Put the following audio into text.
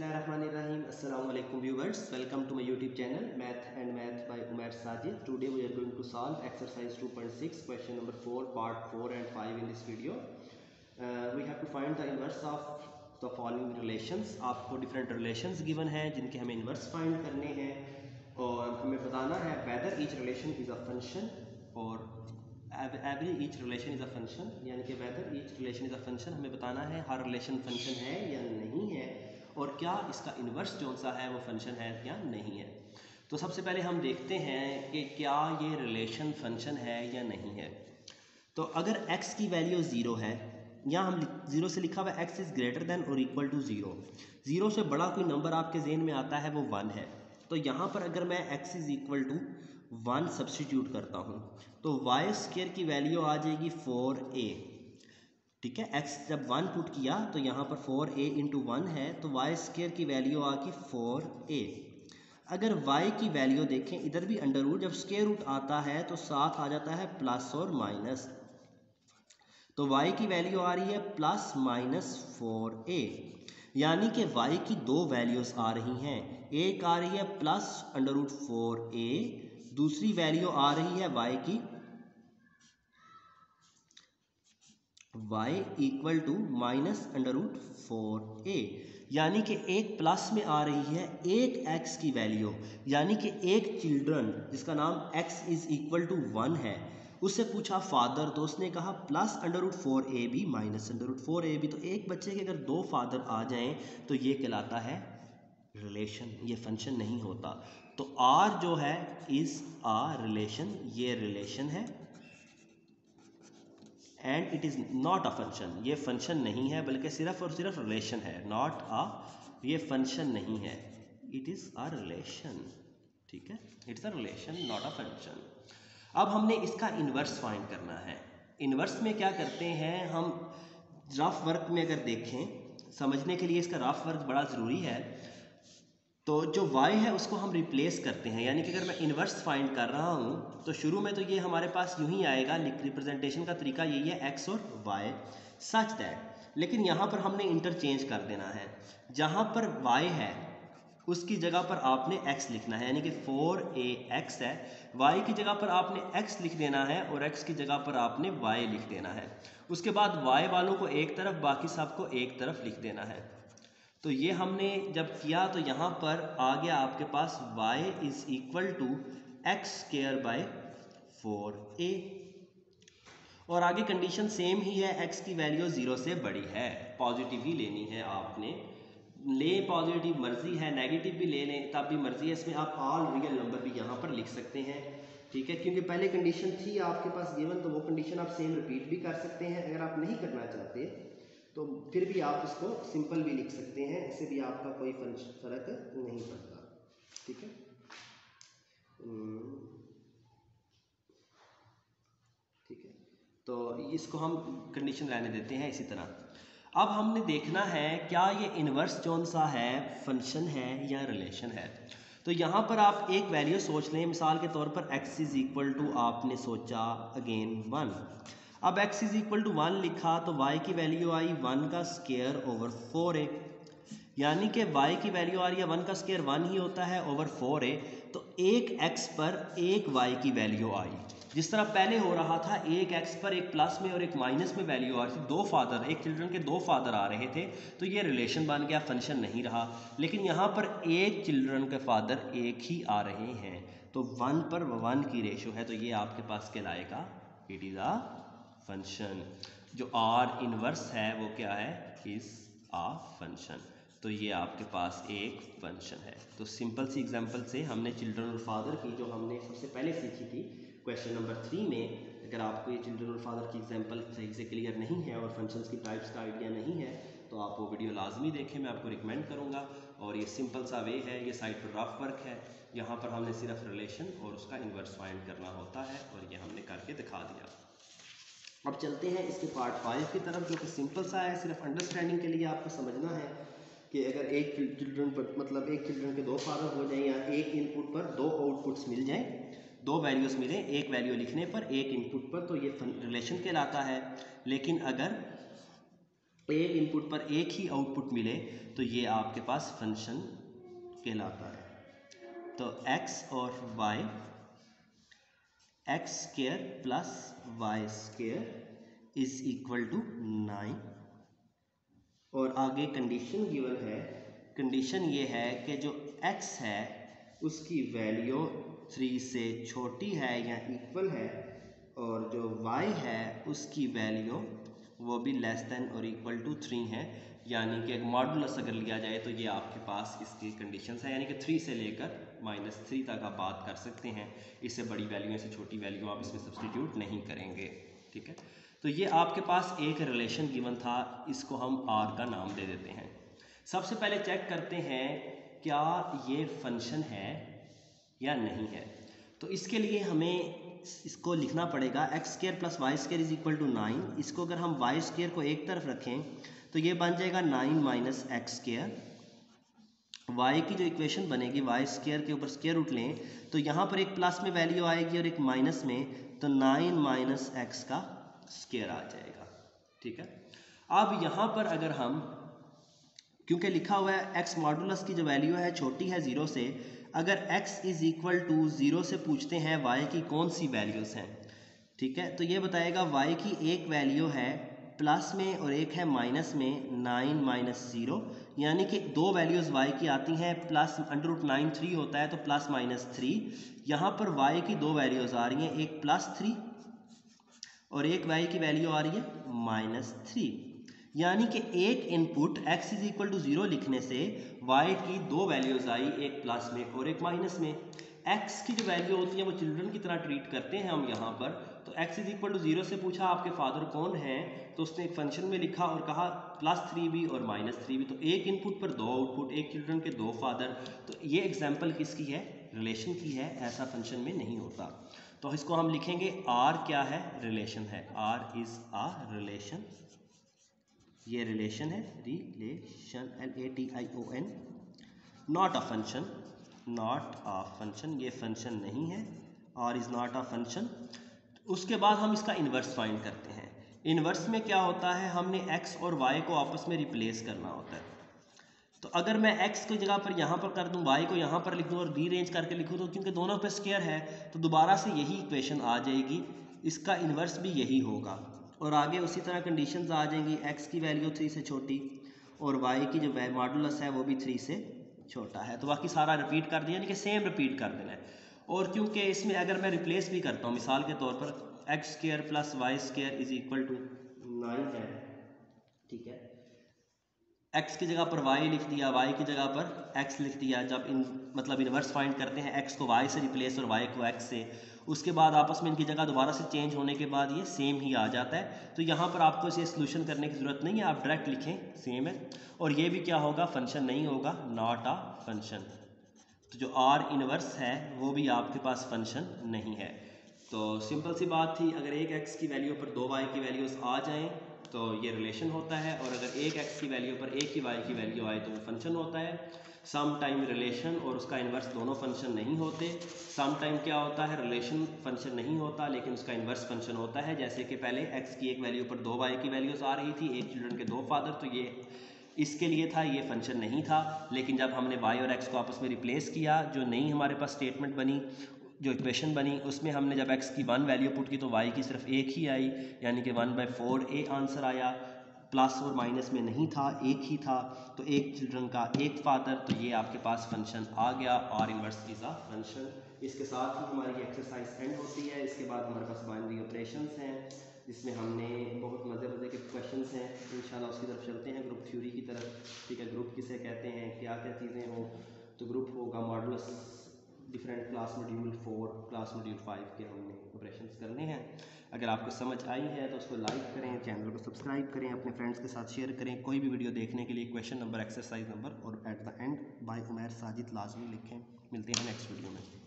Bismillahirrahmanirrahim. Assalamu alaikum viewers. Welcome to my YouTube channel Math and Math by Umar Sajid. Today we are going to solve exercise 2.6 question number 4 part 4 and 5 in this video. We have to find the inverse of the following relations. आपको different relations given हैं जिनके हमें inverse find करने हैं और हमें बताना है whether each relation is a function और every each relation is a function, यानी कि whether each relation is a function हमें बताना है हर relation function है या नहीं है और क्या इसका इन्वर्स जो सा है वो फंक्शन है या नहीं है। तो सबसे पहले हम देखते हैं कि क्या ये रिलेशन फंक्शन है या नहीं है। तो अगर x की वैल्यू 0 है, या हम 0 से लिखा हुआ x इज़ ग्रेटर देन और इक्वल टू 0, 0 से बड़ा कोई नंबर आपके ज़हन में आता है वो 1 है। तो यहाँ पर अगर मैं x is equal to 1 substitute करता हूँ तो वाई स्क्वायर की वैल्यू आ जाएगी 4a। ठीक है, x जब 1 पुट किया तो यहाँ पर 4a इंटू 1 है तो वाई स्क्वायर की वैल्यू आ गई 4a। अगर y की वैल्यू देखें, इधर भी अंडर रूट, जब स्क्वायर रूट आता है तो साथ आ जाता है प्लस और माइनस, तो y की वैल्यू आ रही है प्लस माइनस 4a, यानी कि y की दो वैल्यूज़ आ रही हैं। एक आ रही है प्लस अंडर रूट 4a, दूसरी वैल्यू आ रही है y की y equal to minus under root 4a, यानी कि एक प्लस में आ रही है एक x की वैल्यू, यानी कि एक चिल्ड्रन जिसका नाम x इज़ इक्वल टू 1 है, उससे पूछा फादर तो उसने कहा प्लस अंडर रूट 4a भी माइनस अंडर रूट 4a भी। तो एक बच्चे के अगर दो फादर आ जाएं तो ये कहलाता है रिलेशन, ये फंक्शन नहीं होता। तो r जो है इज़ आ रिलेशन, ये रिलेशन है and it is not a function, ये फंक्शन नहीं है बल्कि सिर्फ और सिर्फ रिलेशन है, नॉट अ, ये फंक्शन नहीं है, इट इज़ अ रिलेशन। ठीक है, it's a relation not a function. अब हमने इसका इन्वर्स फाइंड करना है। इन्वर्स में क्या करते हैं हम, रफ वर्क में अगर देखें, समझने के लिए इसका रफ वर्क बड़ा ज़रूरी है। तो जो y है उसको हम रिप्लेस करते हैं, यानी कि अगर मैं इन्वर्स फाइंड कर रहा हूँ तो शुरू में तो ये हमारे पास यूं ही आएगा, रिप्रेजेंटेशन का तरीका यही है x और y सच दैट, लेकिन यहाँ पर हमने इंटरचेंज कर देना है। जहाँ पर y है उसकी जगह पर आपने x लिखना है, यानी कि 4ax है, y की जगह पर आपने x लिख देना है और x की जगह पर आपने y लिख देना है। उसके बाद y वालों को एक तरफ, बाकी सबको एक तरफ लिख देना है। तो ये हमने जब किया तो यहाँ पर आ गया आपके पास y is equal to x square by 4a, और आगे कंडीशन सेम ही है, x की वैल्यू 0 से बड़ी है, पॉजिटिव ही लेनी है आपने, ले पॉजिटिव मर्जी है, नेगेटिव भी ले लें तब भी मर्जी है। इसमें आप ऑल रियल नंबर भी यहाँ पर लिख सकते हैं। ठीक है, क्योंकि पहले कंडीशन थी आपके पास गिवन, तो वो कंडीशन आप सेम रिपीट भी कर सकते हैं। अगर आप नहीं करना चाहते तो फिर भी आप इसको सिंपल भी लिख सकते हैं, इससे भी आपका कोई फर्क नहीं पड़ता। ठीक है, ठीक है, तो इसको हम कंडीशन रहने देते हैं इसी तरह। अब हमने देखना है क्या ये इन्वर्स जौन सा है फंक्शन है या रिलेशन है। तो यहाँ पर आप एक वैल्यू सोच लें, मिसाल के तौर पर x इज़ इक्वल टू आपने सोचा अगेन 1। अब x इज़ इक्वल टू 1 लिखा तो y की वैल्यू आई 1 का स्क्वायर ओवर 4a, यानी कि y की वैल्यू आ रही है 1 का स्क्वायर 1 ही होता है ओवर 4a। तो एक x पर एक y की वैल्यू आई, जिस तरह पहले हो रहा था, एक x पर एक प्लस में और एक माइनस में वैल्यू आ रही थी, दो फादर, एक चिल्ड्रन के दो फादर आ रहे थे, तो ये रिलेशन बन गया, फंक्शन नहीं रहा। लेकिन यहाँ पर एक चिल्ड्रन के फादर एक ही आ रहे हैं, तो 1 पर 1 की रेशो है, तो ये आपके पास कहलाएगा इट इज़ अ फंक्शन। जो आर इनवर्स है वो क्या है, इज़ अ फंक्शन। तो ये आपके पास एक फंक्शन है। तो सिंपल सी एग्जांपल से हमने चिल्ड्रन और फादर की, जो हमने सबसे पहले सीखी थी क्वेश्चन नंबर 3 में, अगर आपको ये चिल्ड्रन और फादर की एग्जांपल सही से क्लियर नहीं है और फंक्शंस की टाइप्स का आइडिया नहीं है तो आप वो वीडियो लाजमी देखें, मैं आपको रिकमेंड करूँगा। और ये सिंपल सा वे है, ये साइड पर रफ वर्क है, यहाँ पर हमने सिर्फ रिलेशन और उसका इन्वर्स फाइंड करना होता है और ये हमने करके दिखा दिया। अब चलते हैं इसके पार्ट 5 की तरफ, जो कि सिंपल सा है, सिर्फ अंडरस्टैंडिंग के लिए आपको समझना है कि अगर एक चिल्ड्रन पर, मतलब एक चिल्ड्रन के दो फादर हो जाएं या एक इनपुट पर दो आउटपुट्स मिल जाएं, दो वैल्यूज़ मिलें एक वैल्यू लिखने पर एक इनपुट पर, तो ये रिलेशन कहलाता है। लेकिन अगर एक इनपुट पर एक ही आउटपुट मिले तो ये आपके पास फंक्शन कहलाता है। तो x और y, x square plus y square is equal to 9। और आगे कंडीशन गिवन है, कंडीशन ये है कि जो x है उसकी वैल्यू 3 से छोटी है या इक्वल है, और जो y है उसकी वैल्यू वो भी लेस देन और इक्वल टू 3 है। यानी कि एक मॉडुलस अगर लिया जाए तो ये आपके पास इसकी कंडीशंस है, यानी कि 3 से लेकर -3 तक आप बात कर सकते हैं। इससे बड़ी वैल्यू, इससे छोटी वैल्यू आप इसमें सब्सटीट्यूट नहीं करेंगे। ठीक है, तो ये आपके पास एक रिलेशन गिवन था, इसको हम R का नाम दे देते हैं। सबसे पहले चेक करते हैं क्या ये फंक्शन है या नहीं है। तो इसके लिए हमें इसको लिखना पड़ेगा x square plus y square is equal to 9। इसको अगर हम वाई स्क्वायर को एक तरफ रखें तो ये बन जाएगा 9 माइनस एक्स स्क्वायर। वाई की जो इक्वेशन बनेगी, वाई स्क्वायर के ऊपर स्क्वायर रूट लें तो यहाँ पर एक प्लस में वैल्यू आएगी और एक माइनस में, तो 9 माइनस एक्स का स्क्वायर आ जाएगा। ठीक है, अब यहाँ पर अगर हम, क्योंकि लिखा हुआ है एक्स मॉडुलस की जो वैल्यू है छोटी है 0 से, अगर x इज इक्वल टू 0 से पूछते हैं y की कौन सी वैल्यूज़ हैं, ठीक है, तो ये बताएगा y की एक वैल्यू है प्लस में और एक है माइनस में 9 माइनस 0, यानी कि दो वैल्यूज़ y की आती हैं, प्लस √9 3 होता है तो प्लस माइनस 3। यहाँ पर y की दो वैल्यूज़ आ रही हैं, एक +3 और एक y की वैल्यू आ रही है -3। यानी कि एक input x is equal to 0 लिखने से y की दो वैल्यूज आई, एक प्लस में और एक माइनस में। x की जो वैल्यू होती है वो चिल्ड्रन की तरह ट्रीट करते हैं हम यहाँ पर। तो x इज इक्वल टू 0 से पूछा आपके फादर कौन है, तो उसने एक फंक्शन में लिखा और कहा +3 भी और -3 भी। तो एक इनपुट पर दो आउटपुट, एक चिल्ड्रन के दो फादर। तो ये एग्जाम्पल किसकी है, रिलेशन की है, ऐसा फंक्शन में नहीं होता। तो इसको हम लिखेंगे R क्या है, रिलेशन है। R इज अ रिलेशन, ये रिलेशन है, relation LATION, not a function, not a function, ये फंक्शन नहीं है, और इज नॉट अ फंक्शन। उसके बाद हम इसका इन्वर्स फाइंड करते हैं। इन्वर्स में क्या होता है, हमने x और y को आपस में रिप्लेस करना होता है। तो अगर मैं x की जगह पर यहाँ पर कर दूँ, y को यहाँ पर लिख दूँ और रीअरेंज करके लिखूँ, तो क्योंकि दोनों पे स्क्वायर है तो दोबारा से यही इक्वेशन आ जाएगी, इसका इन्वर्स भी यही होगा। और आगे उसी तरह कंडीशंस आ जाएंगी, x की वैल्यू 3 से छोटी और y की जो मॉडुलस है वो भी 3 से छोटा है। तो बाकी सारा रिपीट कर दिया, यानी कि सेम रिपीट कर देना है। और क्योंकि इसमें अगर मैं रिप्लेस भी करता हूँ, मिसाल के तौर पर x square plus y square is equal to 9 है, ठीक है, x की जगह पर y लिख दिया, y की जगह पर x लिख दिया। जब मतलब इन्वर्स फाइंड करते हैं, x को y से रिप्लेस और y को x से, उसके बाद आपस में इनकी जगह दोबारा से चेंज होने के बाद ये सेम ही आ जाता है। तो यहाँ पर आपको इसे सोल्यूशन करने की ज़रूरत नहीं है, आप डायरेक्ट लिखें सेम है। और ये भी क्या होगा, फंक्शन नहीं होगा, नॉट अ फंक्शन। तो जो R इनवर्स है वो भी आपके पास फंक्शन नहीं है। तो सिंपल सी बात थी, अगर एक x की वैल्यू पर दो y की वैल्यूज़ आ जाएँ तो ये रिलेशन होता है, और अगर एक x की वैल्यू पर एक ही y की वैल्यू आए तो वो फंक्शन होता है। सम टाइम रिलेशन और उसका इन्वर्स दोनों फंक्शन नहीं होते। सम टाइम क्या होता है, रिलेशन फंक्शन नहीं होता लेकिन उसका इन्वर्स फंक्शन होता है। जैसे कि पहले x की एक वैल्यू पर दो y की वैल्यूज़ आ रही थी, एक चिल्ड्रन के दो फादर, तो ये इसके लिए था, ये फंक्शन नहीं था। लेकिन जब हमने y और x को आपस में रिप्लेस किया, जो नई हमारे पास स्टेटमेंट बनी, जो इक्वेशन बनी, उसमें हमने जब x की 1 वैल्यू पुट की तो y की सिर्फ एक ही आई, यानी कि 1/4 आंसर आया। प्लस और माइनस में नहीं था, एक ही था, तो एक चिल्ड्रन का एक फादर, तो ये आपके पास फंक्शन आ गया, और इनवर्स इज अ फंक्शन। इसके साथ ही हमारी एक्सरसाइज एंड होती है। इसके बाद हमारे पास बाइनरी ऑपरेशंस हैं, जिसमें हमने बहुत मज़े के क्वेश्चंस हैं, इंशाल्लाह उसकी तरफ चलते हैं, ग्रुप थ्योरी की तरफ। ठीक है, ग्रुप किसे कहते हैं, क्या क्या चीज़ें हो, तो ग्रुप होगा modulus different class module 4, class module 5 के हमने ऑपरेशंस करने हैं। अगर आपको समझ आई है तो उसको लाइक करें, चैनल को सब्सक्राइब करें, अपने फ्रेंड्स के साथ शेयर करें। कोई भी वीडियो देखने के लिए क्वेश्चन नंबर, एक्सरसाइज नंबर और at the end by Umair Sajid लाजमी लिखें। मिलते हैं नेक्स्ट वीडियो में।